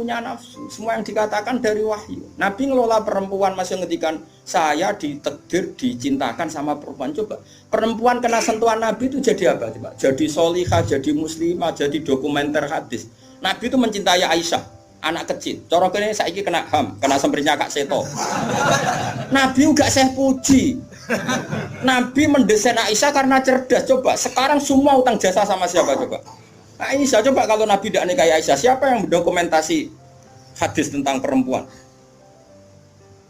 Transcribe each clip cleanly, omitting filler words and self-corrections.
punya nafsu. Semua yang dikatakan dari wahyu. Nabi ngelola perempuan masih ngendikan saya ditakdir dicintakan sama perempuan. Coba perempuan kena sentuhan Nabi itu jadi apa? Coba jadi solihah, jadi muslimah, jadi dokumenter hadis. Nabi itu mencintai Aisyah, anak kecil. Cara kene saiki kena HAM, kena semprinya Kak Seto. Nabi enggak saya puji. Nabi mendesain Aisyah karena cerdas. Coba sekarang semua utang jasa sama siapa coba? Aisyah. Coba kalau Nabi tidak nikahi Aisyah, siapa yang mendokumentasi hadis tentang perempuan?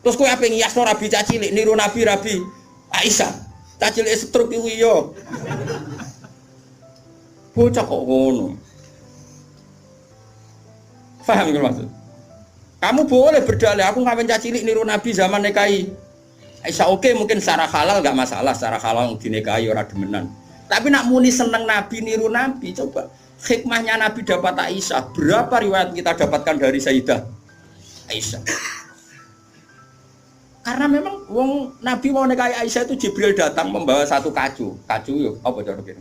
Terus kowe ape ngiyasno Rabi cacilik niru Nabi Aisyah. Cacilik struk iku yo. Bocah kok ngono. Paham nggak maksud? Kamu boleh berdalih aku ngawin cacilik niru Nabi zaman nikahi Aisyah, oke, mungkin secara halal nggak masalah, secara halal dinikahi orang demenan. Tapi nak muni seneng Nabi niru Nabi, coba hikmahnya Nabi dapat Aisyah. Berapa riwayat kita dapatkan dari Sayyidah Aisyah? Karena memang wong Nabi mau nikahi Aisyah itu Jibril datang membawa satu kacu yuk, apa cara gini?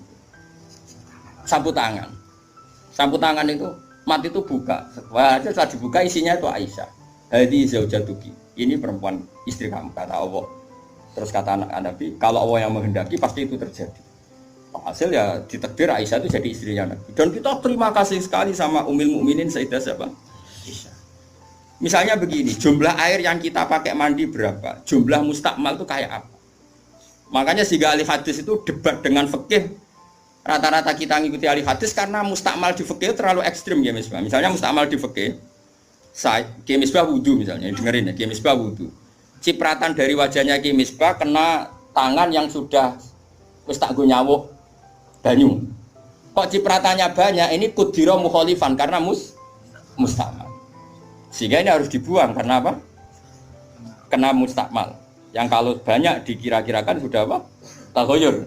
Sapu tangan itu mati itu buka. Wah, setelah dibuka isinya itu Aisyah. Hadi zaujatuki. Ini perempuan istri kamu, kata Allah. Terus kata anak Nabi, kalau Allah yang menghendaki pasti itu terjadi. Hasil ya ditakdir Aisyah itu jadi istrinya Nabi. Dan kita terima kasih sekali sama Ummul Mukminin Sayyidah siapa? Aisyah. Misalnya begini, jumlah air yang kita pakai mandi berapa? Jumlah mustakmal itu kayak apa? Makanya sehingga ahli hadis itu debat dengan fikih. Rata-rata kita ngikuti ahli hadis karena mustakmal di fikih terlalu ekstrim ya Misbah. Misalnya mustakmal di fikih, Ki Misbah wudu misalnya, dengerin ya, Ki Misbah wudu. Cipratan dari wajahnya Ki Misbah kena tangan yang sudah wis tak go nyawuk banyu. Kok cipratannya banyak? Ini kudira mukhalifan karena mustakmal. Sehingga ini harus dibuang karena apa? Kena mustakmal. Yang kalau banyak dikira-kirakan sudah apa? Taghayyur.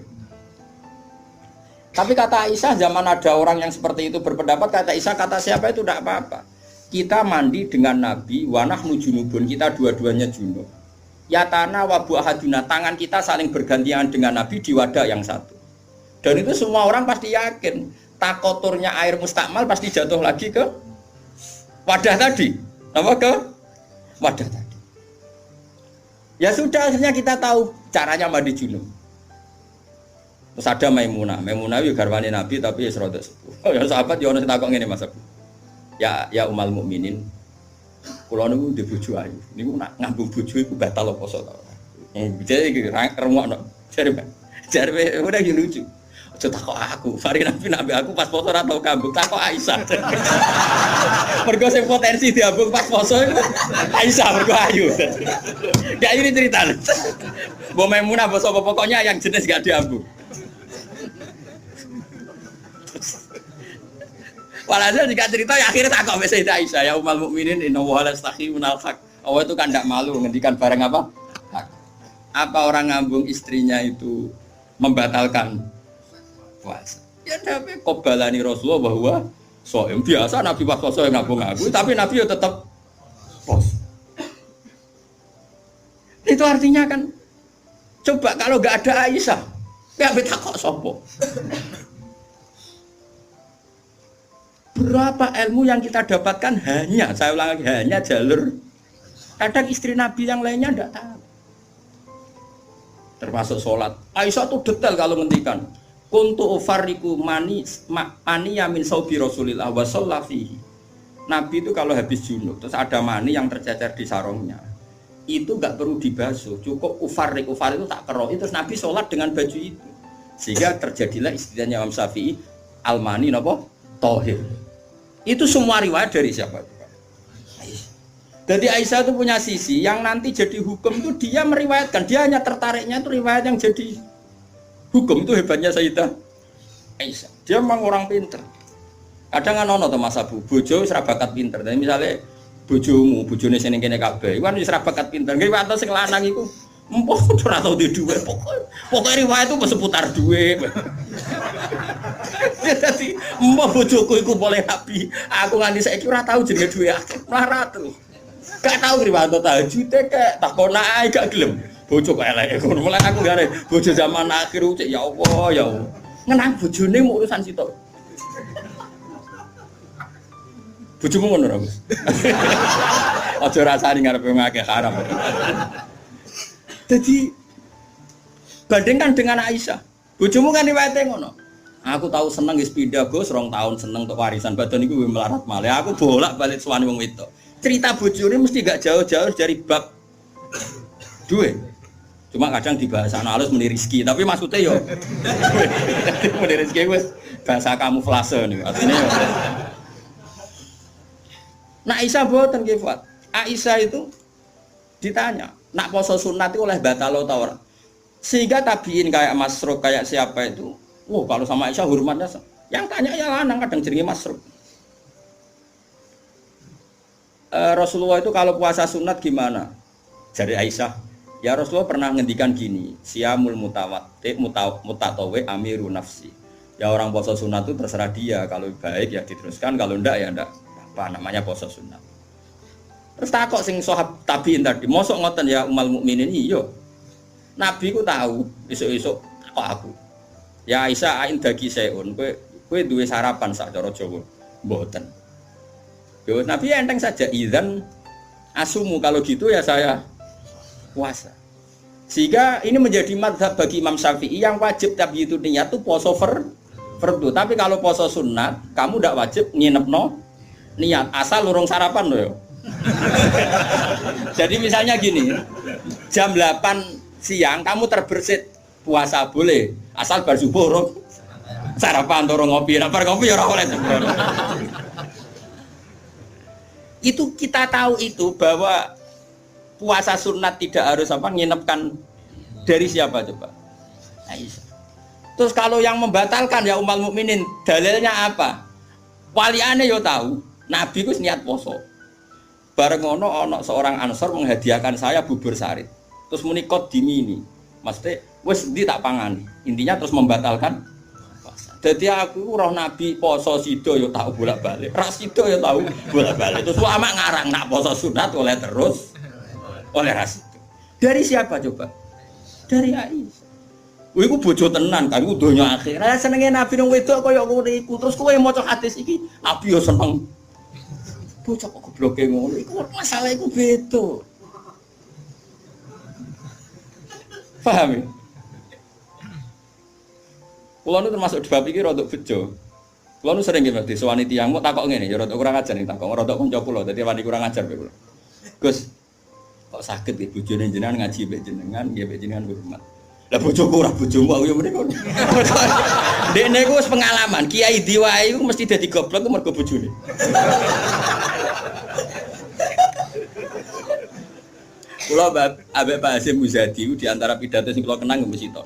Tapi kata Aisyah, zaman ada orang yang seperti itu berpendapat, kata Aisyah, kata siapa itu tidak apa-apa. Kita mandi dengan Nabi, wanah junubun, kita dua-duanya junub. Yatana wabu ahaduna, tangan kita saling bergantian dengan Nabi di wadah yang satu. Dan itu semua orang pasti yakin, takoturnya air mustakmal pasti jatuh lagi ke wadah tadi. Apa ke wadah tadi. Ya sudah, akhirnya kita tahu caranya mandi junub. Terus ada Maimunah itu garwane Nabi tapi ya serodok sepuh. Ya sahabat ya ono sing takok ngene Mas Abu. Ya Ummul Mukminin. Kula niku ndek bojo ayu. Niku nak ngambung bojo iku batal apa poso ta. Jadi iki remukno. Jare udah iki lucu. Aja takok aku, Fari Nabi aku pas poso ora tau kambung, takok Aisyah. Mergo sing potensi diambung pas poso iku Aisyah mergo ayu. Ya ini cerita. Mbok Maimunah apa sapa pokoknya yang jenis gak diambung. Walhasil jika cerita ya akhirnya tak kok Sayyidah Aisyah ya Ummul Mukminin innallaha la yastahi minal haq. Allah itu kan tidak malu ngendikan barang apa? Hak. Apa orang ngambung istrinya itu membatalkan puasa? Ya tapi qobalani Rasulullah bahwa soem biasa Nabi pas poso yang ngambung aku, tapi Nabi ya tetap pos. Itu artinya kan coba kalau enggak ada Aisyah, ya betakok sopo. Berapa ilmu yang kita dapatkan hanya, saya ulang lagi, hanya jalur. Kadang istri Nabi yang lainnya tidak tahu. Termasuk sholat. Aisyah tuh detail kalau ngendikan. Kuntu ufarriku mani yamin saubi Rasulillah wa shallafihi. Nabi itu kalau habis junub, terus ada mani yang tercecer di sarungnya. Itu enggak perlu dibasuh, cukup ufarrik itu tak keroi, terus Nabi sholat dengan baju itu. Sehingga terjadilah istilahnya Imam Syafi'i, al-mani napa? Tohir. Itu semua riwayat dari siapa? Aisyah. Jadi Aisyah itu punya sisi yang nanti jadi hukum itu dia meriwayatkan, dia hanya tertariknya itu riwayat yang jadi hukum. Itu hebatnya Sayyidah Aisyah. Dia memang orang pinter. Kadang kan ono to Mas Abu, bojo wis ra bakat pinter. Tapi misalnya bojomu, bojone sing kene kabeh, iku kan wis ra bakat pinter. Nggih wae sing lanang iku empuk ora tau di duwe pokoke riwayat itu seputar duwe. Dadi mbah bojoku iku boleh Nabi. Aku nganti saiki ora tau jenenge duwe akeh. Ora terus. Gak tau riwayat tahajud kek takona ae gak gelem. Bojo kok elek ngono. Mulane aku gare bojo zaman akhir cek ya Allah ya Allah. Ngenang bojone mu urusan sitok. Bojomu ngono ra, Gus. Aja rasani ngarepe ngake haram. Jadi bandingkan dengan Aisyah. Bojomu kan riwayate ngono. Aku tahu seneng wis pindah Gus, 2 tahun seneng untuk warisan badan iku melarat malih. Aku bolak-balik suwani wong wedok. Cerita bojone mesti gak jauh-jauh dari bab duwe. Cuma kadang dibahas ana halus meni rezeki, tapi maksudnya yo meni rezeki wis bahasa kamuflase niku. Artinya yo. Nah Aisyah boten nggih, Fuad. Aisyah itu ditanya, nak poso sunat itu oleh batalo ta ora? Sehingga tabiin kayak Masruq kayak siapa itu, kalau sama Aisyah hormatnya, yang tanya ya lanang kadang jenenge Masruq. Rasulullah itu kalau puasa sunat gimana? Jadi Aisyah, ya Rasulullah pernah ngendikan gini, siyamul mutatawi amiru nafsi. Ya orang puasa sunat itu terserah dia, kalau baik ya diteruskan, kalau enggak ya enggak. Apa namanya puasa sunat. Terus takok sing sahabat tabiin tadi, mosok ngoten ya umal mukminin iya. Nabi ku tahu esuk-esuk kok aku. Ya Aisyah ain dagi seun, kowe duwe sarapan sak cara Jawa. Mboten. Yo Nabi enteng saja idzan asumu kalau gitu ya saya puasa. Sehingga ini menjadi mazhab bagi Imam Syafi'i yang wajib tapi itu niat itu poso fardu. Tapi kalau poso sunat, kamu ndak wajib nginepno niat asal lurung sarapan loh ya. Jadi misalnya gini, jam 8 siang kamu terbersit puasa boleh asal bar subuh urung sarapan turun ngopi, bar ngopi ya ora oleh. Itu kita tahu itu bahwa puasa sunat tidak harus nginepkan dari siapa coba? Aisyah. Terus kalau yang membatalkan ya umal mukminin, dalilnya apa? Waliane yo tahu, Nabi ku niat poso. Bareng ngono ana seorang Ansor menghadiahkan saya bubur sarit. Terus muni kot dimini. Maksudnya wis ndi tak pangani. Intinya terus membatalkan puasa. Dadi aku roh Nabi poso sida ya tak bolak-balik. Ra sida ya tahu bolak-balik. Terus ulama ngarang nak poso sunat oleh terus oleh ra sida. Dari siapa coba? Dari Aisyah. Iku bojo tenan kan iku donya akhir. Lah senenge Nabi nang wedok kaya ngono iku. Terus kowe maca hadis iki, Nabi yo seneng. Bocah kok gobloke ngono iku masalah iku beda. Paham ya? Kulo nu termasuk di bab iki rada bejo. Kulo nu sering nggih disowani tiyang mau takok ngene ya rada kurang ajar ning takok rada kanca kula dadi wani kurang ajar kula. Gus, kok saged iki bojone jenengan ngaji mbek jenengan nggih mbek jenengan hormat. Lah bojoku ora bojomu aku ya mrene. Dekne iku wis pengalaman, kiai diwae iku mesti dadi goblok ku mergo bojone. Kula Habib Hasyim Muzadi di antara pidato sing kula kenang mesti to.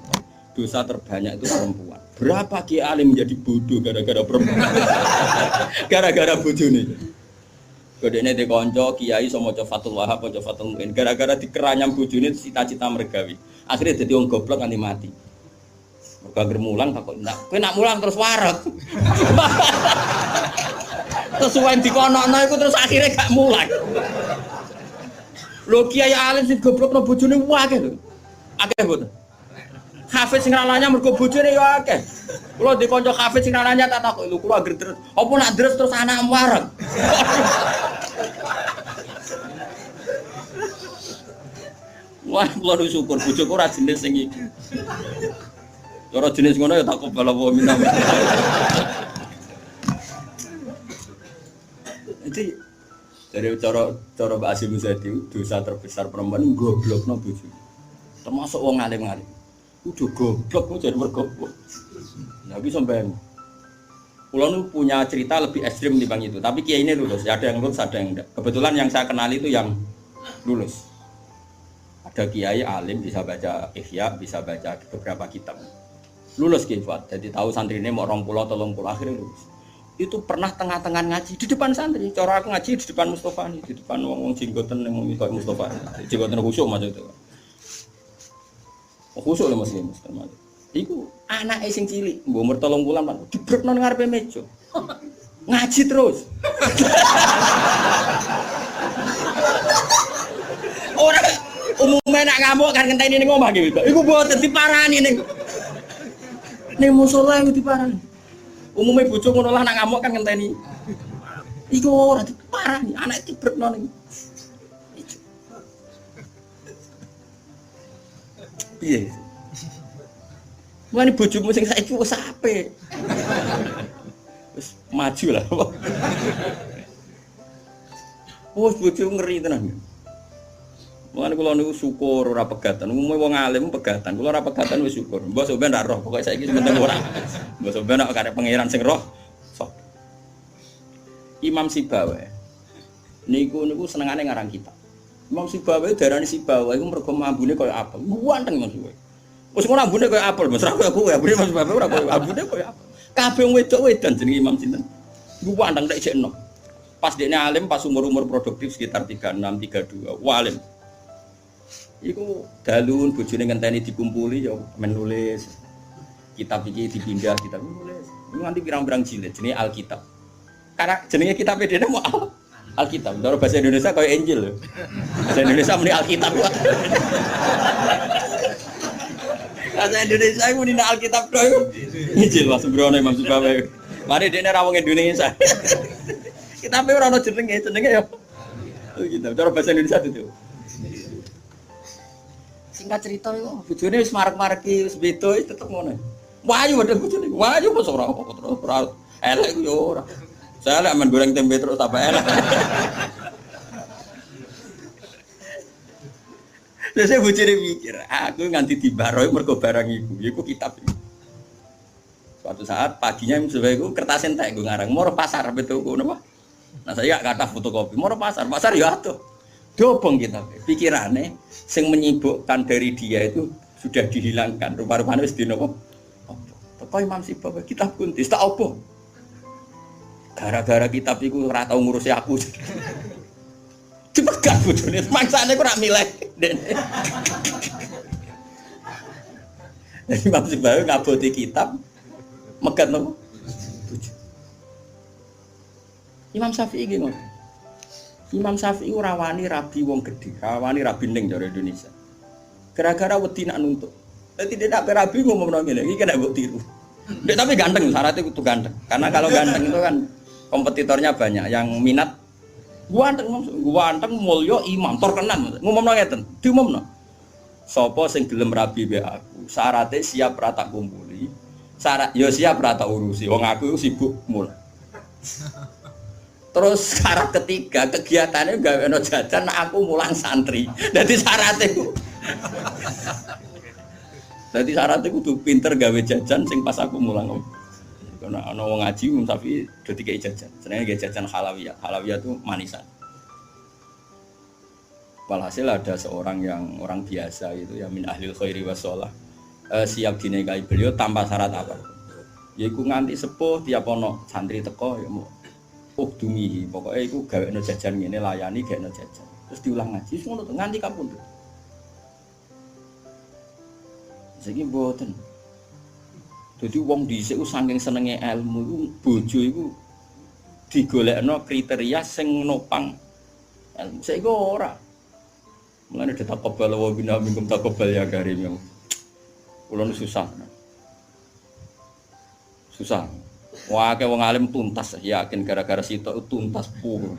Dosa terbanyak itu perempuan. Berapa kiai alim menjadi bodoh gara-gara perempuan? Gara-gara bojone. Kodene de kanca kiai iso maca Fathul Wahhab, maca Fathul Muin. Gara-gara dikeranyam bojone cita-cita mergawi. Akhirnya dadi wong goblok nganti mati. Mergo anggere mulang takok, "Ndak, kowe nak mulang terus waret." Terus suwen dikonokno iku terus akhirnya gak mulang. Lho kiai alim sing goblokno bojone akeh lho. Akeh mboten. Hafiz sing ralanya mergo bojone ya akeh. Kula di kanca hafiz sing ralanya tak takok, "Lho kula anggere terus, apa nak deres terus anak waret?" Wah, kula syukur bojoku ora jenis sing iki. Ora jenis ngono ya tak kobal apa minta. Jadi dari cara Mbak Hasyim Muzadi dosa terbesar perempuan goblokno bojone. Termasuk wong alim-alim. Udah goblok kok jadi mergoblok. Nah, iki sampean. Kula nu punya cerita lebih ekstrim dibanding itu, tapi kiai ini lulus, ada yang lulus, ada yang enggak. Kebetulan yang saya kenal itu yang lulus. Ada kiai alim bisa baca Ihya, bisa baca beberapa kitab. Lulus kifat, jadi tahu santri ini mau 20 atau 30 akhirnya lulus. Itu pernah tengah-tengah ngaji di depan santri. Cara aku ngaji di depan Mustafa nih, di depan wong jenggoten yang mengikut Mustafa. Jenggoten khusyuk maksud itu. Khusyuk lah muslim. Iku anak sing cilik, mbok umur 3 bulan Pak, dibrekno nang ngarepe meja. Ngaji terus. Ora umumnya nak ngamuk kan ngenteni ning omah gitu. Iku mboten diparani ning musala iku diparani. Umumnya bojo ngono lah nak ngamuk kan ngenteni. Iku ora parah nih, anak dibrekno ning. Piye? Mane bojomu sing saiki wis apik. Wis maju lah. Wes bojomu ngeri tenan. Mulane kula niku syukur ora pegatan. Umume wong alim pegatan. Kula ora pegatan wis syukur. Mbok sampean ra roh, pokoke saiki penting ora. Mbok sampean nek karep pangeran sing roh. Sok. Imam Sibawa. Niku senengane ngarang kitab. Imam Sibawa darani Sibawa iku mergo ambune koyo apel. Ganteng Mas kowe. Wis ngono ambune koyo apel, Mas. Ra koyo kowe, ambune Mas Sibawa ora koyo ambune koyo apel. Kabeh wong wedok-wedan jenenge Imam sinten. Ganteng nek jek enom. Pas dekne alim pas umur-umur produktif sekitar 36, 32. Alim. Iku dalun bojone ngenteni dikumpuli ya menulis. Kitab iki dipindah, kitab nulis. Nganti pirang-pirang jilid jenenge Alkitab. Karena jenenge kitab dene mau Alkitab. Cara bahasa Indonesia kaya Injil lho. Bahasa Indonesia muni Alkitab. Bahasa Indonesia iku muni Alkitab tok. Injil Mas Brono Imam Sibawa. Mari dene ra wong Indonesia. Kitabe ora ono jenenge ya. Kitab. Cara bahasa Indonesia itu. Singkat cerita iku bojone wis marek-mareki wis beda tetep ngono. Wayu padha bojone. Wayu kok ora terus elek yo ora. Saya lek men goreng tempe terus tambah enak. Terus saya bojone mikir, aku nganti dibaroi mergo barang iku kitab iki. Suatu saat paginya sebae iku kertas entek nggo ngarang, moro pasar betul napa. Nah saya gak kata fotokopi, moro pasar ya atuh. Dobong kitab. Pikirane sing menyibukkan dari dia itu sudah dihilangkan. Rupa-rupane wis dinopo. Teko Imam Sibawa kitab kuntis tak opo. Gara-gara kitab iku ora tau ngurusi aku. Dipegat bojone, mangsane ku ora milih. Jadi Imam Sibawa ngaboti kitab megat nopo? Imam Syafi'i iki ngono. Imam Syafi'i ora wani rabi wong gedhe, rawani rabi ning jare Indonesia. Gara-gara wedi nak nuntut. Dadi dia nak rabi ngomong ngene, iki kena mbok tiru. Dek tapi ganteng, syaratnya kudu ganteng. Karena kalau ganteng itu kan kompetitornya banyak yang minat. Ganteng mulya imam terkenan. Ngomongno ngeten, diumumno. Sapa sing gelem rabi mbek aku, syaratnya siap ra tak kumpuli. Syarat ya siap ra tak urusi. Wong aku sibuk mulai. Terus syarat ketiga kegiatannya gawe ono jajan aku mulang santri. Dadi syaratnya Dadi syaratnya kudu pinter gawe jajan sing pas aku mulang. Karena ana wong ngaji tapi do dikei jajan. Jenenge jajan halawiyah. Halawiyah itu manisan. Walhasil ada seorang yang orang biasa itu ya min ahlil khairi wassalah. Siap dinikahi beliau tanpa syarat apa. Yaiku nganti sepuh tiap ono santri teko ya mau dumi, pokoknya itu gawe jajan ngene layani gawe jajan. Terus diulang ngaji ngono nganti kapundhut. Saiki mboten. Dadi wong dhisik ku saking senenge ilmu iku bojo iku digolekno kriteria sing nopang ilmu. Saiki ora. Mulane ditakobal wa bina minkum takobal ya karim. Kulo susah. Susah. Wah, akeh wong alim tuntas, yakin gara-gara sitok tuntas pur.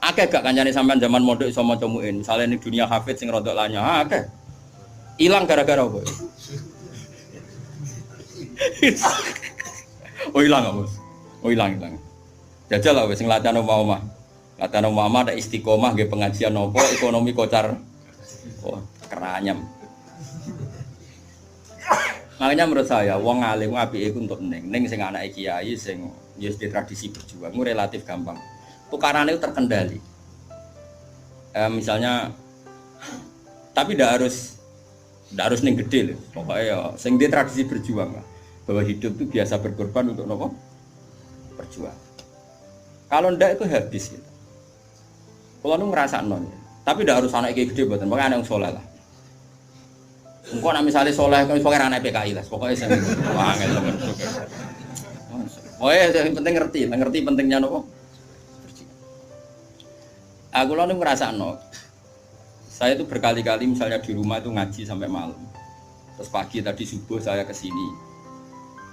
Akeh gak kancane sampean zaman mondok iso maca muin. Misale ning dunia hafid sing rodok lanya, akeh. Ilang gara-gara apa? Oh ilang, Bos. Oh ilang. Jajal lah wis sing latihan omah-omah. Latihan omah ada istiqomah nggih pengajian apa ekonomi kocar. Oh, keranyam. Makanya menurut saya, wong alim apike iku untuk ning sing anake kiai sing wis di tradisi berjuang, relatif gampang. Tukarane itu terkendali. Misalnya, tapi tidak harus ning gede lho. Pokoknya ya, sing di tradisi berjuang lah. Bahwa hidup itu biasa berkorban untuk apa? Berjuang. Kalau ndak itu habis gitu. Kalau nu ngrasakno ya. Tapi tidak harus anak kiai gede mboten, pokoknya anak yang saleh lah. Engko nek misale saleh kok pokoke anak PKI lah, pokoke sing angel temen. Oh yang penting ngerti pentingnya nopo. Aku lalu ngrasakno. Saya itu berkali-kali misalnya di rumah itu ngaji sampai malam. Terus pagi tadi subuh saya ke sini.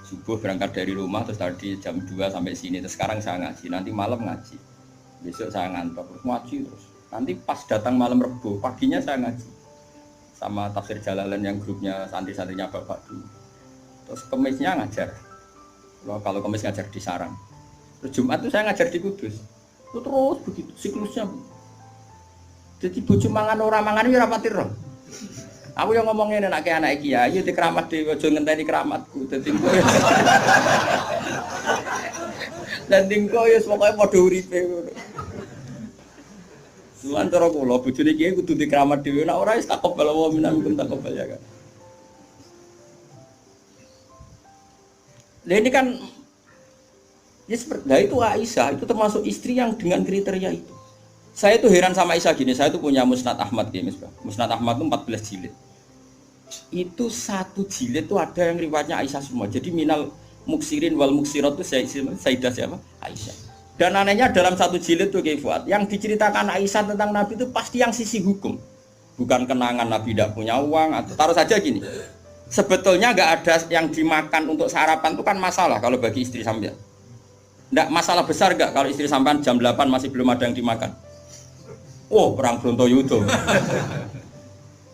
Subuh berangkat dari rumah terus tadi jam 2 sampai sini. Terus sekarang saya ngaji, nanti malam ngaji. Besok saya ngantor terus ngaji terus. Nanti pas datang malam Rebo, paginya saya ngaji sama tafsir Jalalain yang grupnya santri-santrinya Bapak dulu. Terus Kemisnya ngajar. Kalau Kemis ngajar di Sarang. Terus Jumat itu saya ngajar di Kudus. Itu terus begitu siklusnya. Jadi bojo mangan ora mangan ya ora pati roh. Aku yang ngomongin anak kiai di keramat dhewe aja ngenteni keramatku. Dadi engko. Dan engko ya pokoke padha uripe ngono. Suwan cara kula bojone kiai kudu di keramat dhewe nek ora wis takobal wa minkum takobal ya kan. Nah ini kan ya seperti itu Aisyah itu termasuk istri yang dengan kriteria itu. Saya tuh heran sama Aisyah gini, saya tuh punya Musnad Ahmad ya, Musnad Ahmad itu 14 jilid. Itu satu jilid tuh ada yang riwayatnya Aisyah semua. Jadi minal muksirin wal muksirat itu Sayyidah siapa? Aisyah. Dan anehnya dalam satu jilid tuh kayak Fuad, yang diceritakan Aisyah tentang Nabi itu pasti yang sisi hukum. Bukan kenangan Nabi tidak punya uang atau taruh saja gini. Sebetulnya nggak ada yang dimakan untuk sarapan itu kan masalah kalau bagi istri sampean. Nggak masalah besar nggak kalau istri sampean jam 8 masih belum ada yang dimakan. Oh, perang Brontoyudo.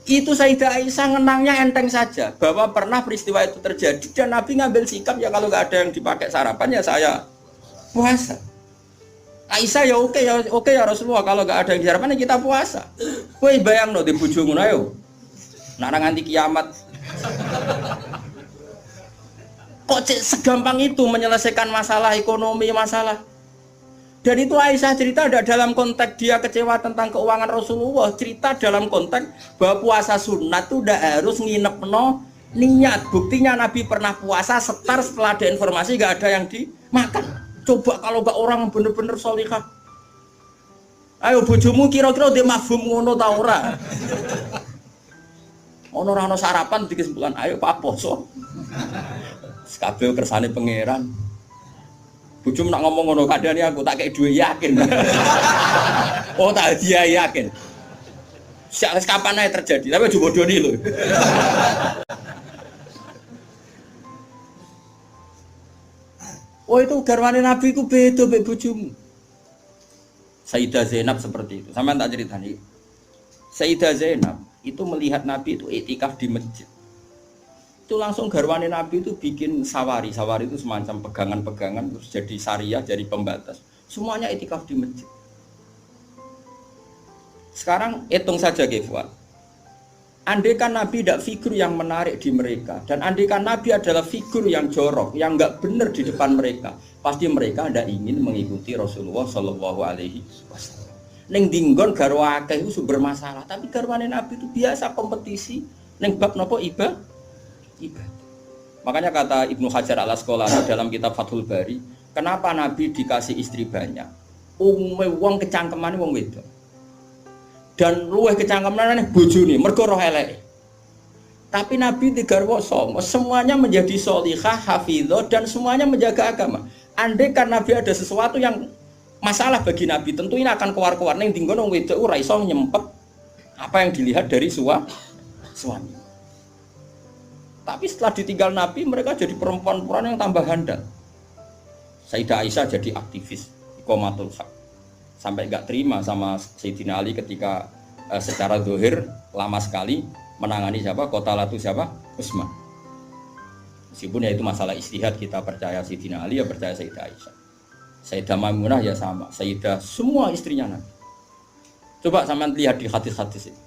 Itu Sayyidah Aisyah ngenangnya enteng saja bahwa pernah peristiwa itu terjadi dan Nabi ngambil sikap ya kalau nggak ada yang dipakai sarapan ya saya puasa. Aisyah ya oke ya Rasulullah kalau nggak ada yang sarapan ya kita puasa. Kowe bayangno di bojomu ayo. Nak nganti kiamat. Kok segampang itu menyelesaikan masalah ekonomi masalah. Dan itu Aisyah cerita ada dalam konteks dia kecewa tentang keuangan Rasulullah, cerita dalam konteks bahwa puasa sunat itu udah harus nginep niat. Buktinya Nabi pernah puasa setelah ada informasi gak ada yang dimakan. Coba kalau gak orang bener-bener solihah. Ayo bojomu kira-kira dia mafhum ngono ta ora? Ono ora ono sarapan di kesimpulan ayo Pak poso. Kabeh kersane pangeran. Bujum nak ngomong ngono kadane aku tak kei duwe yakin. Oh tak dia yakin. Siapa kapan aja terjadi, tapi aja bodoni lho. Oh itu garwane Nabi ku beda mbek bojomu. Sayyidah Zainab seperti itu. Sampeyan tak ceritani. Sayyidah Zainab itu melihat Nabi itu iktikaf di masjid. Itu langsung garwane Nabi itu bikin sawari itu semacam pegangan-pegangan terus jadi syariah, jadi pembatas. Semuanya iktikaf di masjid. Sekarang hitung saja Fuad. Andaikan Nabi tidak figur yang menarik di mereka dan andaikan Nabi adalah figur yang jorok, yang enggak benar di depan mereka, pasti mereka ada ingin mengikuti Rasulullah Shallallahu Alaihi Wasallam. Neng dinggon garwa akeh itu bermasalah, tapi garwane Nabi itu biasa kompetisi. Neng bab nopo ibadah. Makanya kata Ibnu Hajar al-Asqalani dalam kitab Fathul Bari, kenapa Nabi dikasih istri banyak? Wong kecangkemane wong wedok. Dan luwih kecangkemane bojone mergo roh eleke. Tapi Nabi digarwa songo, semuanya menjadi sholihah, hafizah dan semuanya menjaga agama. Andai kan Nabi ada sesuatu yang masalah bagi Nabi, tentu ini akan keluar-keluar ning dinggon wong wedok ora iso nyempet apa yang dilihat dari suami. Tapi setelah ditinggal Nabi, mereka jadi perempuan-perempuan yang tambah handal. Sayyidah Aisyah jadi aktivis, iqamatul haq. Sampai nggak terima sama Sayyidina Ali ketika secara zahir lama sekali menangani siapa? Qatalatu siapa? Utsman. Meskipun ya itu masalah ijtihad, kita percaya Sayyidina Ali ya percaya Sayyidah Aisyah. Sayyidah Maimunah ya sama, Sayyidah semua istrinya Nabi. Coba sampean lihat di hadis-hadis ini.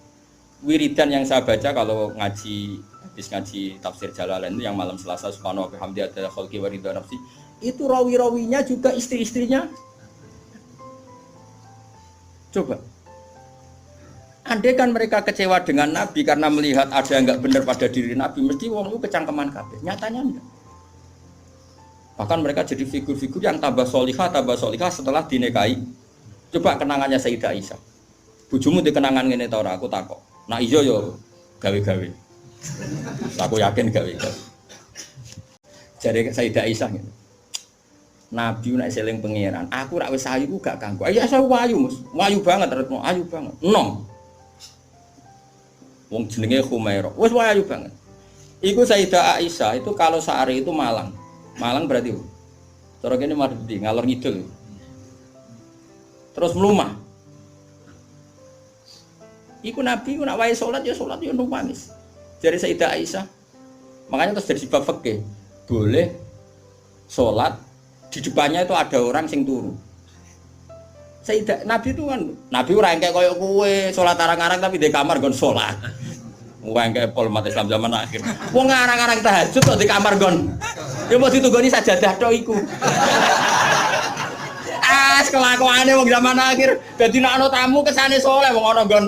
Wiridan yang saya baca kalau habis ngaji tafsir Jalalain itu yang malam Selasa subhanahu wa bihamdi ada khalqi wa ridha nafsi, itu rawi-rawinya juga istri-istrinya. Coba andai kan mereka kecewa dengan Nabi karena melihat ada yang enggak benar pada diri Nabi, mesti wong itu kecangkeman kabeh. Nyatanya enggak. Bahkan mereka jadi figur-figur yang tambah solihah setelah dinikahi. Coba kenangannya Sayyidah Aisyah. Bojomu di kenangan ngene ta ora? Aku takok. Nah iya yo gawe-gawe. Aku yakin gawe-gawe. Jadi Sayyidah Aisyah gitu. Nabi nek seling pangeran, aku rak wis ayu gak kanggo. Ya saya wayu, Mas. Wayu banget, ayu banget. Enom. Wong jenenge Khumairah. Wis wayu banget. Iku Sayyidah Aisyah itu kalau sehari itu Malang berarti. Cara kene Mardi, ngalor ngidul. terus melumah. Iku Nabi ku nak wae salat ya nangis. Dari Sayyidah Aisyah. Makanya terus dari bab fikih boleh salat di depannya itu ada orang sing turu. Sayyidah Nabi itu kan Nabi ora engke koyo kowe salat arang-arang tapi di kamar nggon salat. Wong engke pol umat Islam zaman akhir. Wong arang-arang tahajud kok di kamar nggon. Ya mau ditunggoni sajadah tok iku. Kelakuane wong zaman akhir dadi nek ana tamu kesane saleh wong ana nggon.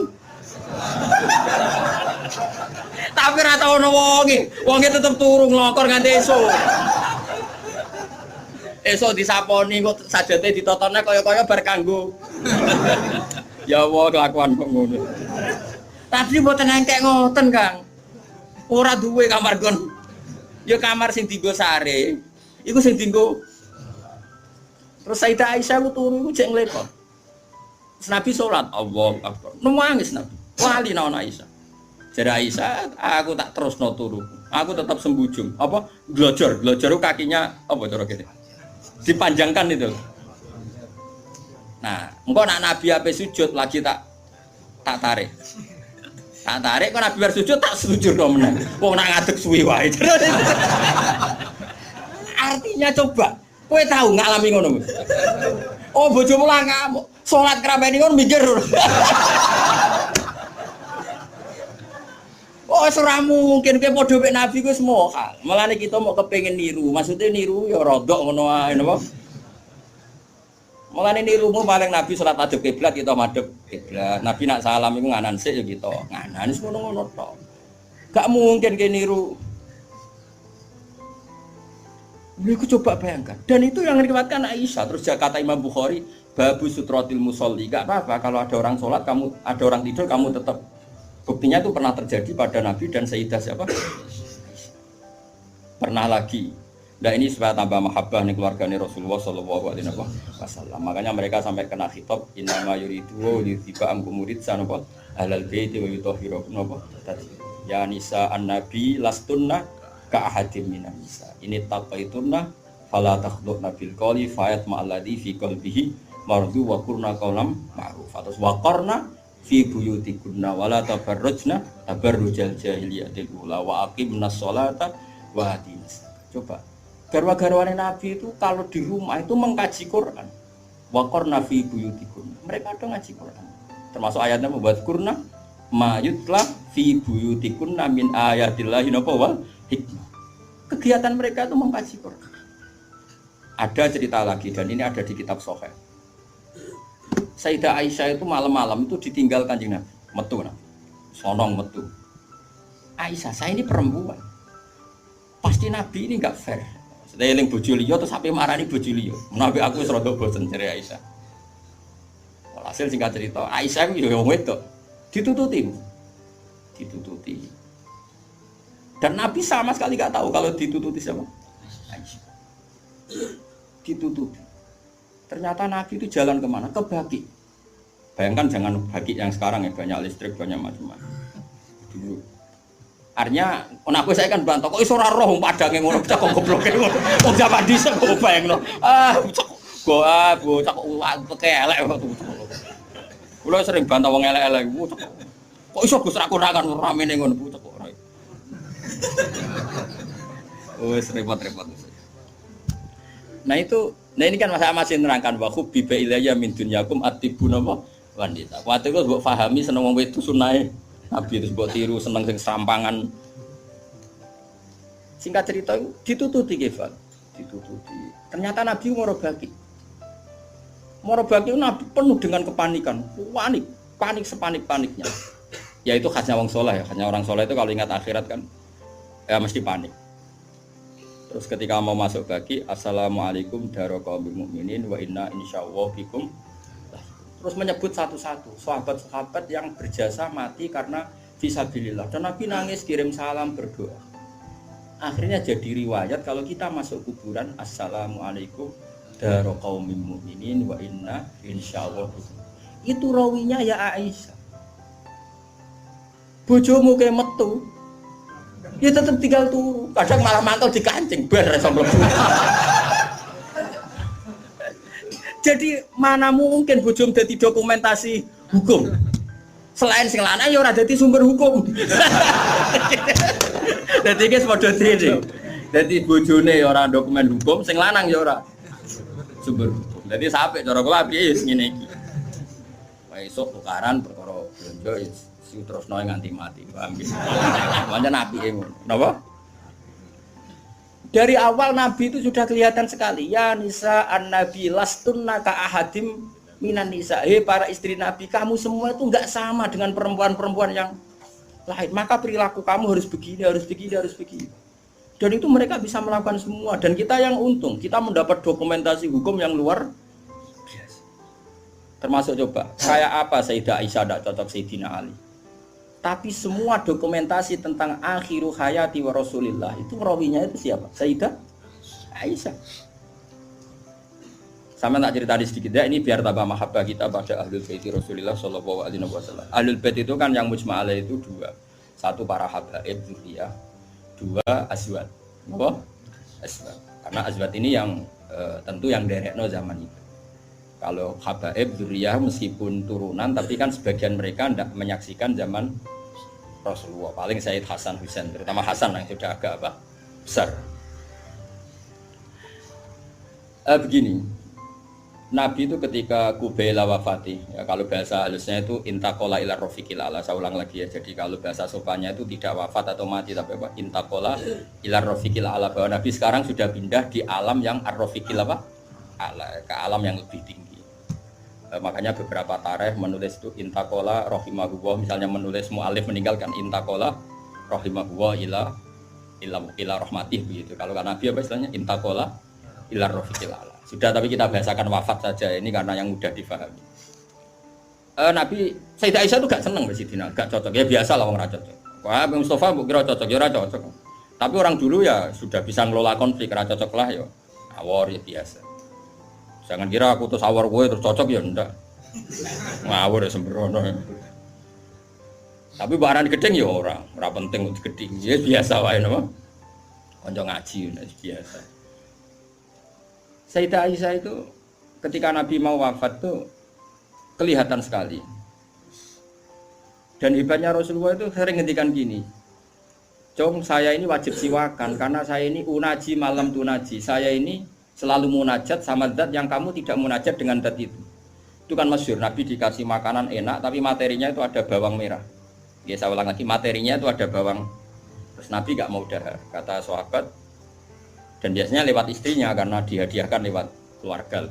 Tapi ora tau ono wonge tetep turu nglokor nganti esuk. Esuk disaponi kok sajate ditotone kaya-kaya bar kanggo. Ya Allah kelakuan kok ngono. Tapi mboten engkek ngoten, Kang. Ora duwe kamar nggon. Ya kamar sing dienggo sare. Iku sing dienggo. Terus Sayyidah Aisyah ku turu iku jek nglepot. Nabi salat, Allahu Akbar. Nangis Nabi. Wali naon Aisyah. Jare Aisyah, aku tak terusno turu. Aku tetap sembujung. Apa? Glojor kakinya apa cara kene? Dipanjangkan itu. Nah, engko nak Nabi ape sujud lagi tak tarik. Tak tarik kok Nabi bar sujud tak sujud kok meneh. Wong nak ngadeg suwi wae. Artinya coba, kowe tahu ngalami ngono. Oh, bojomu lah kamu salat krameni ngono mikir. Oh, ora mungkin kowe padha mek Nabi ku semua. Mulane kita mau kepengin niru. Maksudnya niru ya rodok ngono ae napa? Mulane nirumu paling Nabi salat madhep kiblat kita madhep kiblat. Nabi nak salam iku nganan sik ya kita. Nganan wis ngono-ngono tok. Gak mungkin kowe niru. Niku coba bayangkan. Dan itu yang diriwayatkan Aisyah. Terus kata Imam Bukhari, babu sutratil musolli. Gak apa-apa kalau ada orang sholat, kamu ada orang tidur, kamu tetap. Buktinya itu pernah terjadi pada Nabi dan Sayyidah siapa? Pernah lagi. Nah ini supaya tambah mahabbah nih keluarganya Rasulullah Shallallahu Alaihi Wasallam. Makanya mereka sampai kena khitab innama yuridu liyuthiba ankum muridsan apa ahlal baiti wa yutahhirakum apa tadi. Ya nisa an-nabi lastunna ka ahadim minan nisa. Ini taqaitunna fala takhdurna bil qawli fayat ma'alladhi fi qalbihi mardu wa qurna qawlam ma'ruf. Atas waqarna fi buyutikunna wala tabarrujna tabarrujal jahiliyatil ula wa aqimnas sholata wa atinas. Coba garwa-garwane Nabi itu kalau di rumah itu mengkaji Quran. Waqarna fi buyutikunna. Mereka ada ngaji Quran. Termasuk ayatnya membuat kurna ma yutla fi buyutikunna min ayatillahi wal hikmah. Kegiatan mereka itu mengkaji Quran. Ada cerita lagi dan ini ada di kitab Sahih. Sayyidah Aisyah itu malam-malam itu ditinggal Kanjeng Nabi, metu Nabi. Sonong metu. Aisyah, saya ini perempuan. Pasti Nabi ini enggak fair. Saya eling bojo liya terus sampe marani bojo liya. Nabi aku wis rada bosen jare Aisyah. Hasil singkat cerita, Aisyah itu ya wong wedok. Ditututi. Dan Nabi sama sekali enggak tahu kalau ditututi siapa. Aisyah. Ditututi. Ternyata Nabi itu jalan kemana? Ke Baqi. Bayangkan jangan Baqi yang sekarang ya, banyak listrik, banyak macam-macam. Dulu. Artinya, aku saya kan bantah, kok iso ora roh padange ngono, bocah kok gobloke ngono. Wong zaman dhisik kok bayangno. Bocah kok elek waktu. Kula sering bantah wong elek-elek, kok iso Gus ra kurangan ramene ngono bocah kok ora. Wes repot-repot. Nah ini kan saya masih nerangkan bahwa biba ilayya min dunyakum atibuna wanita. Waktu itu mbok pahami seneng wong wedok sunahe Nabi terus mbok tiru seneng sing serampangan. Singkat cerita ditututi Kefal. Ditututi. Ternyata Nabi Moro Baqi itu Nabi penuh dengan kepanikan, panik sepanik-paniknya. Ya itu khasnya wong saleh ya, khasnya orang saleh itu kalau ingat akhirat kan ya mesti panik. Terus ketika mau masuk Baqi, assalamualaikum daraqaumil mukminin wa inna insyaallah bikum. Terus menyebut satu-satu sahabat-sahabat yang berjasa mati karena fisabilillah. Dan Nabi nangis kirim salam berdoa. Akhirnya jadi riwayat kalau kita masuk kuburan assalamualaikum daraqaumil mukminin wa inna insyaallah bikum. Itu rawinya ya Aisyah. Bojomu ke metu. Ya tetap tinggal turu. Kadang malah mantel dikancing bar iso mlebu. Jadi mana mungkin bojom dadi dokumentasi hukum? Selain sing lanang ya ora dadi sumber hukum. Dadi guys padha dene. Dadi bojone ya ora dokumen hukum, sing lanang ya ora sumber hukum. Dadi sampe cara kula piye wis ngene iki. Wae esuk tukaran perkara blonjo si terusno nganti mati, paham nggih. Pancen apike ngono. Napa? Dari awal Nabi itu sudah kelihatan sekali. Ya nisa an-nabi lastunna ka ahadim minan nisa. Para istri Nabi, kamu semua itu enggak sama dengan perempuan-perempuan yang lain. Maka perilaku kamu harus begini, harus begini, harus begini. Dan itu mereka bisa melakukan semua. Dan kita yang untung, kita mendapat dokumentasi hukum yang luar biasa. Termasuk coba, kayak apa Sayyidah Aisyah tidak cocok Sayyidina Ali. Tapi semua dokumentasi tentang akhiru hayati wa Rasulillah itu rawinya itu siapa? Sayyidah Aisyah. Sama tak cerita sedikit ya, ini biar tambah mahabbah kita pada Ahlul Bait Rasulillah sallallahu alaihi wasallam. Ahlul Bait itu kan yang mujma' alaih itu dua. Satu para habaib dzurriyyah, dua azwaj. Apa? Azwaj. Karena azwaj ini yang tentu yang derekno zaman itu. Kalau habaib dzurriyyah meskipun turunan tapi kan sebagian mereka tidak menyaksikan zaman Rasulullah. Paling Sayyid Hasan Husain, terutama Hasan yang sudah agak besar. Begini, Nabi itu ketika Kubaila wafati, ya kalau bahasa halusnya itu intakola ila rofiqil ala. Saya ulang lagi ya. Jadi kalau bahasa sopannya itu tidak wafat atau mati tapi apa? Intakola ila rofiqil ala. Bahwa Nabi sekarang sudah pindah di alam yang ar-rofiqil apa? Ala, ke alam yang lebih tinggi. Makanya beberapa tarikh menulis itu intakola rohimahullah, misalnya menulis mu'alif meninggalkan intakola rohimahullah ila rahmatih begitu. Kalau kan Nabi apa istilahnya intakola ila rofiqil ala. Sudah, tapi kita bahasakan wafat saja ini karena yang mudah difahami. Nabi Sayyidah Aisyah itu gak seneng Sidina, gak cocok. Ya biasa lah orang ora cocok. Wah, Mustafa mbok kira cocok ya ora cocok. Tapi orang dulu ya sudah bisa ngelola konflik, ora cocok lah ya. Awor ya biasa. Jangan kira aku terus awar gue terus cocok ya ndak. Ngawur ya sembrono. Tapi barang gedeng ya ora penting untuk gedeng. Ya biasa wae napa. Kanca ngaji biasa. Sayyidah Aisyah itu ketika Nabi mau wafat tuh kelihatan sekali. Dan hebatnya Rasulullah itu sering ngendikan gini. Cung, saya ini wajib siwakan karena saya ini unaji malam tunaji. Saya ini selalu munajat sama zat yang kamu tidak munajat dengan zat itu. Itu kan masyhur, Nabi dikasih makanan enak tapi materinya itu ada bawang merah. Ya saya ulang lagi, materinya itu ada bawang. Terus Nabi gak mau dahar, kata sahabat. Dan biasanya lewat istrinya karena dihadiahkan lewat keluarga.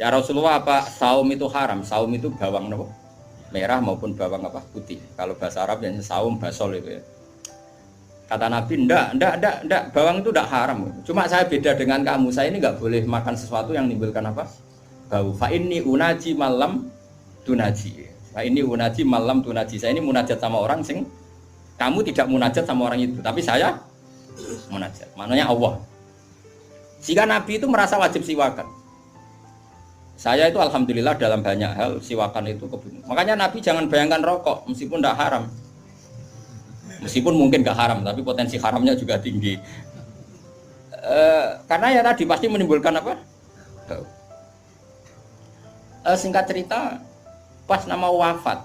Ya Rasulullah, apa saum itu haram? Saum itu bawang apa? Merah maupun bawang apa? Putih. Kalau bahasa Arab biasanya saum basol itu ya. Kata Nabi, enggak, bawang itu enggak haram. Cuma saya beda dengan kamu, saya ini enggak boleh makan sesuatu yang menimbulkan apa? Bau. Fa inni unaji malam tunaji. Fa inni unaji malam tunaji. Saya ini munajat sama orang sing kamu tidak munajat sama orang itu, tapi saya munajat. Maknanya Allah. Jika Nabi itu merasa wajib siwakan. Saya itu alhamdulillah dalam banyak hal siwakan itu kebutuhan. Makanya Nabi jangan bayangkan rokok meskipun enggak haram. Meskipun mungkin gak haram, tapi potensi haramnya juga tinggi. Karena ya tadi pasti menimbulkan apa? Singkat cerita, pas nama wafat,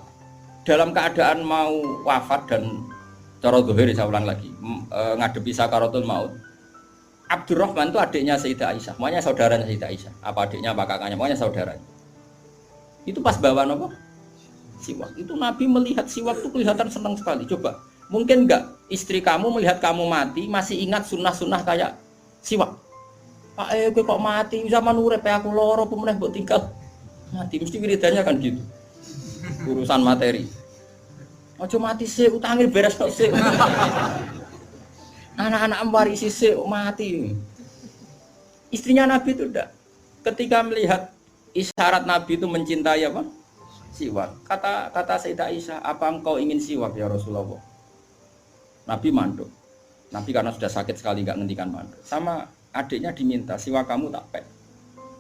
dalam keadaan mau wafat dan cara zuhir, saya ulang lagi, ngadepi sakaratul maut. Abdurrahman itu adiknya Sayyidah Aisyah, makanya saudaranya Sayyidah Aisyah. Apa adiknya, apa kakaknya, makanya saudaranya. Itu pas bawa apa? Siwak. Itu Nabi melihat siwak itu kelihatan senang sekali. Coba. Mungkin enggak istri kamu melihat kamu mati masih ingat sunnah-sunnah kayak siwak. Pak gue kok mati zaman urip aku loro pemeneh mbok tinggal mati mesti wiridannya kan gitu. Urusan materi. Ojo mati sih utangi beres tok sih. Anak-anak warisi sih mati. Istrinya Nabi itu enggak. Ketika melihat isyarat Nabi itu mencintai apa? Siwak. Kata Sayyidah Aisyah, apa engkau ingin siwak ya Rasulullah? Nabi manduk. Nabi karena sudah sakit sekali nggak ngendikan manduk. Sama adiknya diminta siwak kamu tak pek,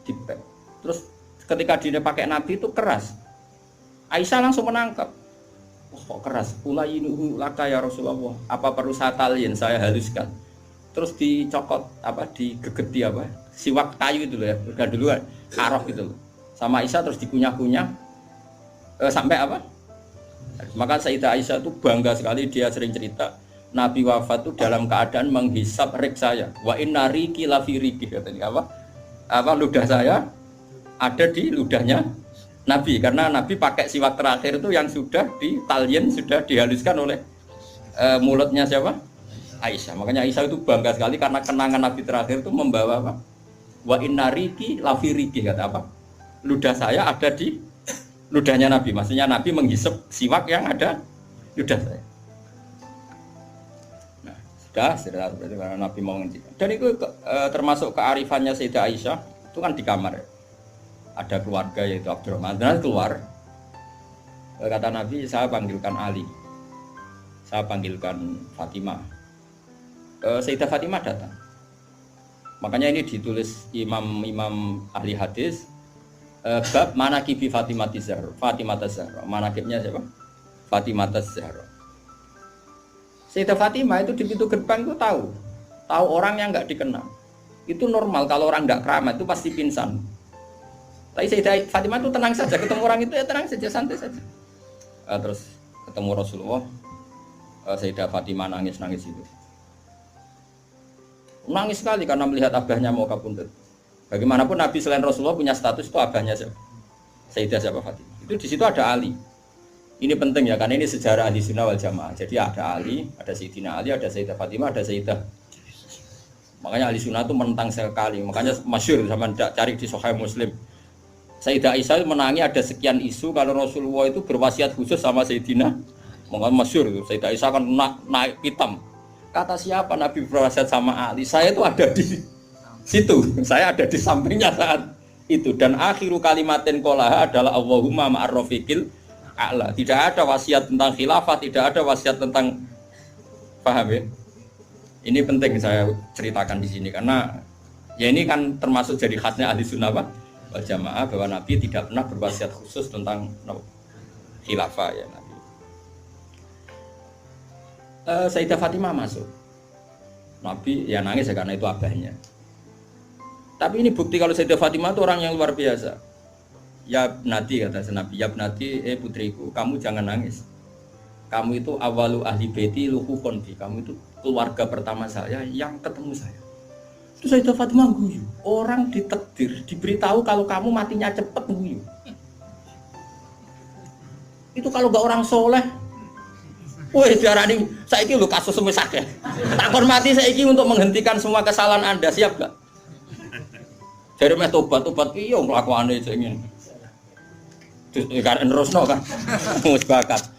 dipek. Terus ketika dia pakai Nabi itu keras. Aisyah langsung menangkap. Oh, kok keras? Ulayinuhu laka ya Rasulullah. Apa perlu saya talin? Saya haluskan. Terus dicokot apa? Digegeti apa? Siwak kayu itu loh ya. Udah duluan. Arok gitu loh. sama Aisyah terus dikunyah-kunyah sampai apa? Maka Sayyidah Aisyah itu bangga sekali, dia sering cerita Nabi wafat itu dalam keadaan menghisap rik saya. Wa inna riki lafi riki, katanya apa ludah saya ada di ludahnya Nabi, karena Nabi pakai siwak terakhir itu yang sudah ditalyen, sudah dihaluskan oleh mulutnya siapa? Aisyah. Makanya Aisyah itu bangga sekali karena kenangan Nabi terakhir itu membawa apa? Wa inna riki lafi riki, kata apa? Ludah saya ada di ludahnya Nabi. Maksudnya Nabi menghisap siwak yang ada ludah saya. Nah, sudah berarti karena Nabi mau ngendikan. Dan itu termasuk kearifannya Sayyidah Aisyah, itu kan di kamar ya. Ada keluarga yaitu Abdurrahman. Dan keluar, kata Nabi, saya panggilkan Ali, saya panggilkan Fatimah. Sayyidah Fatimah datang. Makanya ini ditulis imam ahli hadis, bab manaqibi Fatimah Zahra. Manaqibnya siapa? Fatimah Zahra. Sayyidah Fatimah itu di pintu gerbang itu tahu orang yang nggak dikenal. Itu normal, kalau orang nggak keramat itu pasti pingsan. Tapi Sayyidah Fatimah itu tenang saja, ketemu orang itu ya tenang saja, santai saja. Terus ketemu Rasulullah, Sayyidah Fatimah nangis itu. Nangis sekali karena melihat abahnya mau kabundut. Bagaimanapun Nabi selain Rasulullah punya status itu abahnya siapa? Sayyidah siapa? Fatimah. Itu di situ ada Ali. Ini penting ya, karena ini sejarah ahli sunnah wal jamaah. Jadi ada Ali, ada Sayyidina Ali, ada Sayyidah Fatimah, ada Sayyidah. Makanya ahli sunnah itu menentang sekali. Makanya masyhur sama cari di Sahih Muslim. Sayyidah Aisyah menangi ada sekian isu kalau Rasulullah itu berwasiat khusus sama Sayyidina. Makanya masyhur itu Sayyidah Aisyah kan naik hitam. Kata siapa Nabi berwasiat sama Ali? Saya itu ada di situ. Saya ada di sampingnya saat itu. Dan akhiru kalimatin qolaha adalah Allahumma ma'ar rafiqil a'la. Tidak ada wasiat tentang khilafah, tidak ada wasiat tentang, paham ya? Ini penting saya ceritakan di sini karena ya ini kan termasuk jadi khasnya ahli sunnah wal jamaah, bahwa Nabi tidak pernah berwasiat khusus tentang khilafah ya Nabi. Sayyidah Fatimah masuk. Nabi ya nangis ya karena itu abahnya. Tapi ini bukti kalau Sayyidah Fatimah itu orang yang luar biasa. Ya Nabi, kata Nabi, ya Nabi, putriku, kamu jangan nangis. Kamu itu awalu ahli baiti luhukon bi. Kamu itu keluarga pertama saya yang ketemu saya. Itu Sayyidah Fatimah guyu. Orang ditakdir, diberitahu kalau kamu matinya cepet guyu. Itu kalau gak orang soleh. Woi diarani saiki lho kasus semisah ya. Tak hormati saiki untuk menghentikan semua kesalahan Anda, siap gak? Jadi meh tobat iya nglakuane sing ngene. Terus kan nerusno kan. Wis bakat.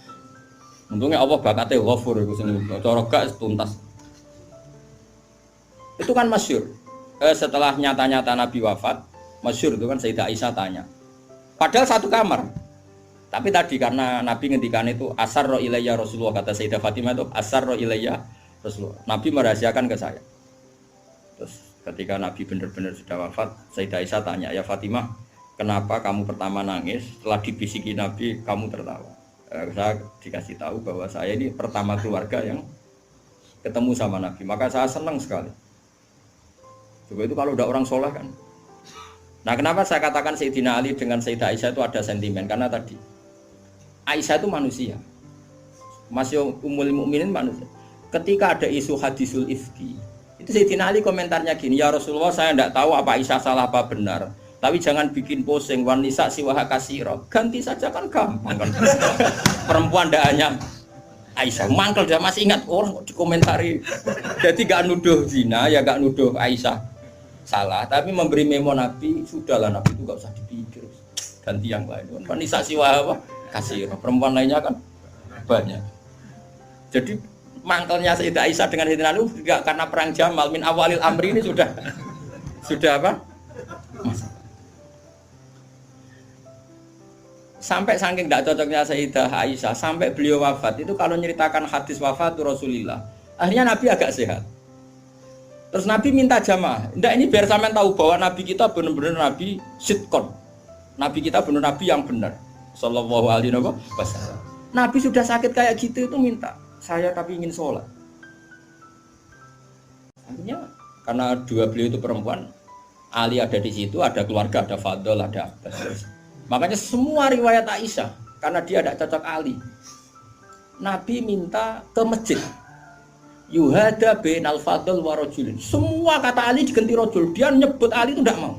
Untungnya Allah bakate ghafur iku sing cara gak tuntas. Itu kan masyhur. Setelah nyata-nyata Nabi wafat, masyhur itu kan Sayyidah Aisyah tanya. Padahal satu kamar. Tapi tadi karena Nabi ngendikan itu asarro ilayya Rasulullah, kata Sayyidah Fatimah itu asarro ilayya Rasulullah. Nabi merahasiakan ke saya. Terus ketika Nabi benar-benar sudah wafat, Sayyidah Aisyah tanya, ya Fatimah, kenapa kamu pertama nangis? Setelah dibisiki Nabi, kamu tertawa. Saya dikasih tahu bahwa saya ini pertama keluarga yang ketemu sama Nabi. Maka saya senang sekali. Coba itu kalau udah orang soleh kan. Nah kenapa saya katakan Sayyidina Ali dengan Sayyidah Aisyah itu ada sentimen? Karena tadi Aisyah itu manusia, masih umul mukminin manusia. Ketika ada isu hadisul ifki, itu Sayyidina Ali komentarnya gini, ya Rasulullah saya tidak tahu apa Aisyah salah apa benar, tapi jangan bikin pusing, wanisa siwaha kasiro, ganti saja kan gampang kan. Perempuan tidak hanya Aisyah, mangkel dia masih ingat orang kok dikomentari. Jadi gak nuduh zina ya gak nuduh Aisyah salah, tapi memberi memo Nabi, sudahlah Nabi itu gak usah dipikir, ganti yang lain. Wanisa siwaha apa? Kasih perempuan lainnya kan banyak. Jadi mangkelnya Sayyidah Aisyah dengan Sayyidina Ali juga karena perang Jamal min awalil amri ini sudah apa? Sampai saking tidak cocoknya Sayyidah Aisyah sampai beliau wafat itu kalau nyeritakan hadis wafat Rasulullah, akhirnya Nabi agak sehat. Terus Nabi minta jamaah. Ndak ini biar sampean tahu bahwa Nabi kita benar-benar Nabi sidqon. Nabi kita benar Nabi yang benar. Sallallahu alaihi wasallam. Nabi sudah sakit kayak gitu itu minta, saya tapi ingin sholat. Akhirnya karena dua beliau itu perempuan, Ali ada di situ, ada keluarga, ada Fadl, ada Abbas. Makanya semua riwayat Aisyah, karena dia tidak cocok Ali, Nabi minta ke masjid. Yuhada bin al-Fadl wa rajulin. Semua kata Ali diganti rajul. Dia nyebut Ali itu tidak mau.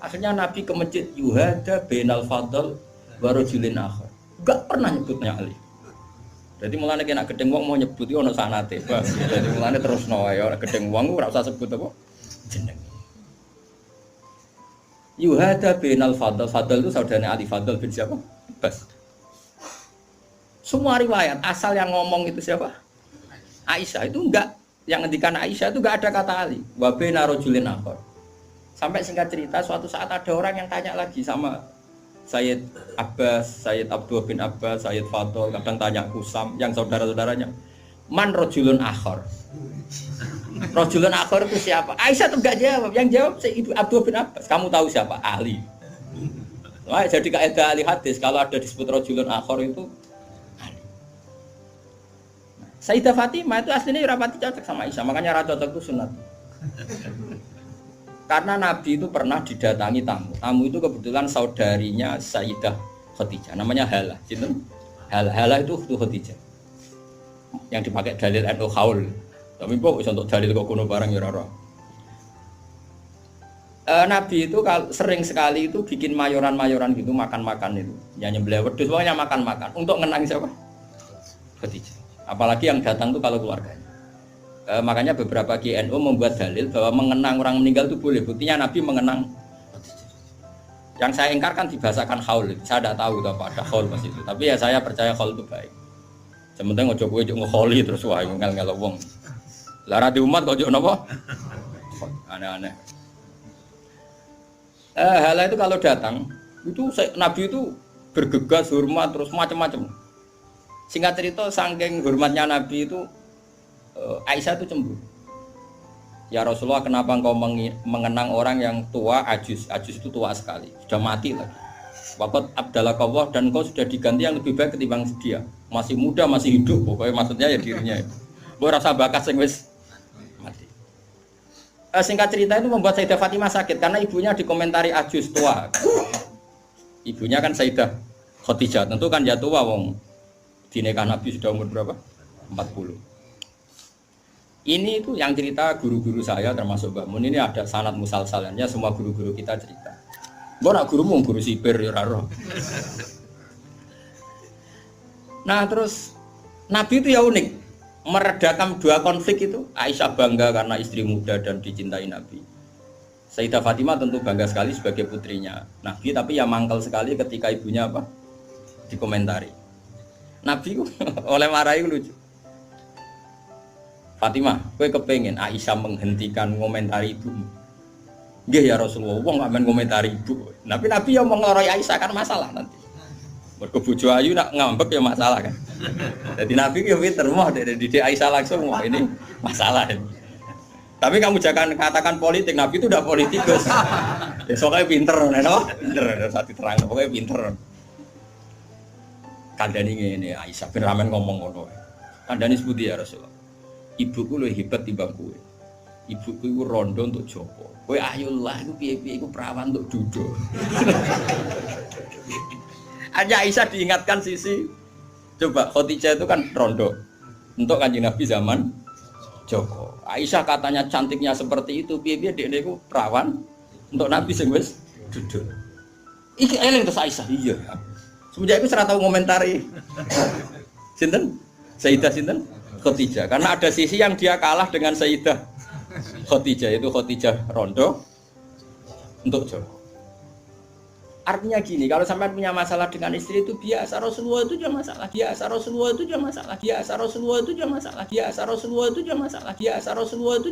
Akhirnya Nabi ke masjid. Yuhada bin al-Fadl wa rajulin akhar. Enggak pernah nyebutnya Ali. Jadi mulane kena gedeng wong mau nyebut yo ono sanate. Jadi mulane terus wae ora gedeng wong ora usah sebut apa jeneng. Yuhada bin al-Fadl. Fadl itu saudaranya Ali. Fadl bin siapa? Bas. Semua riwayat asal yang ngomong itu siapa? Aisyah. Itu enggak, yang ngendikan Aisyah itu enggak ada kata Ali. Wa baina rajulin akhar. Sampai singkat cerita suatu saat ada orang yang tanya lagi sama Sayyid Abbas, Sayyid Abdullah bin Abbas, Sayyid Fadl, kadang tanya Kusam, yang saudara-saudaranya. Man rajulun akhar. Rajulun akhar itu siapa? Aisyah tuh enggak jawab. Yang jawab Sayyid Abdullah bin Abbas. Kamu tahu siapa? Ali. Wah, jadi kaidah ahli hadis kalau ada disebut rajulun akhar itu Sayyidah Fatimah itu aslinya rapati cocok sama Aisyah, makanya rata cocok itu sunat. Karena Nabi itu pernah didatangi tamu. Tamu itu kebetulan saudarinya Sayyidah Khadijah, namanya Hala. Hala itu Khadijah. Yang dipakai dalil NU Haul. Tapi kok bisa untuk dalil kok kuno barang ya rara. Nabi itu sering sekali itu bikin mayoran-mayoran gitu, makan-makan itu. Yang nyembelih wedhus pokoknya makan-makan untuk ngenang siapa? Khadijah. Apalagi yang datang tuh kalau keluarganya. Makanya beberapa GNU membuat dalil bahwa mengenang orang meninggal itu boleh. Buktinya Nabi mengenang. Yang saya ingkarkan dibahasakan haul. Saya tidak tahu apa ada haul pas itu. Tapi ya saya percaya haul itu baik. Sementing ojo kowe ojo ngeholi terus wae ngel-ngel wong. Lah ra di umat kok ojo napa? Aneh-aneh. Hala itu kalau datang itu Nabi itu bergegas hormat terus macam-macam. Singkat cerita, saking hormatnya Nabi itu Aisyah itu cemburu. Ya Rasulullah, kenapa engkau mengenang orang yang tua, ajus itu tua sekali, sudah mati lagi. Waqat abdalakallah, dan engkau sudah diganti yang lebih baik ketimbang dia. Masih muda, masih hidup, pokoknya maksudnya ya dirinya itu. Gue rasa bakat sing wis mati. Singkat cerita itu membuat Sayyidah Fatimah sakit karena ibunya dikomentari ajus tua. Ibunya kan Sayyidah Khadijah, tentu kan ya tua wong. Di nikah Nabi sudah umur berapa? 40. Ini itu yang cerita guru-guru saya termasuk Mbak Mun, ini ada sanad musalsalannya, semua guru-guru kita cerita. Mbak nak gurumu guru sipir ya raro. Nah terus Nabi itu ya unik, meredakan dua konflik itu. Aisyah bangga karena istri muda dan dicintai Nabi. Sayyidah Fatimah tentu bangga sekali sebagai putrinya Nabi, tapi ya mangkal sekali ketika ibunya apa? Dikomentari. Nabi oleh marahi lucu. Fatimah, kowe kepengen Aisyah menghentikan komentari ibumu? Nggih ya Rasulullah, wong gak men komentari ibu. Tapi Nabi yang mengloroi Aisyah kan masalah nanti. Mergo bojo ayu nak ngambek ya masalah kan. Jadi Nabi yo pinter moh didik Aisyah langsung wah ini masalah ini. Tapi kamu jangan katakan politik, Nabi itu udah politikus. Ya soalnya pinter, no? Pinter, saat diterang, pokoknya pinter. Kandani ngene Aisyah bin Ramen ngomong ngono. Kandani sebuti ya Rasulullah. Ibuku luwih hebat timbang kowe. Ibuku iku rondo untuk Joko. Kowe ayolah iku piye-piye iku perawan untuk Dudo. Aja Aisyah diingatkan sisi. Coba Khadijah itu kan rondo untuk Kanjeng Nabi zaman Joko. Aisyah katanya cantiknya seperti itu, piye-piye dekne iku perawan untuk Nabi sing wis Dudo. Iki eling terus Aisyah. Iya. Semenjak itu serah tahu komentari sinten? Sayyidah sinten? Khadijah. Karena ada sisi yang dia kalah dengan Sayyidah Khadijah, itu Khadijah rondo untuk Joko. Artinya gini, kalau sampai punya masalah dengan istri itu biasa, Rasulullah itu juga masalah, biasa Rasulullah itu juga masalah, biasa Rasulullah itu juga masalah, biasa Rasulullah itu juga masalah, biasa Rasulullah itu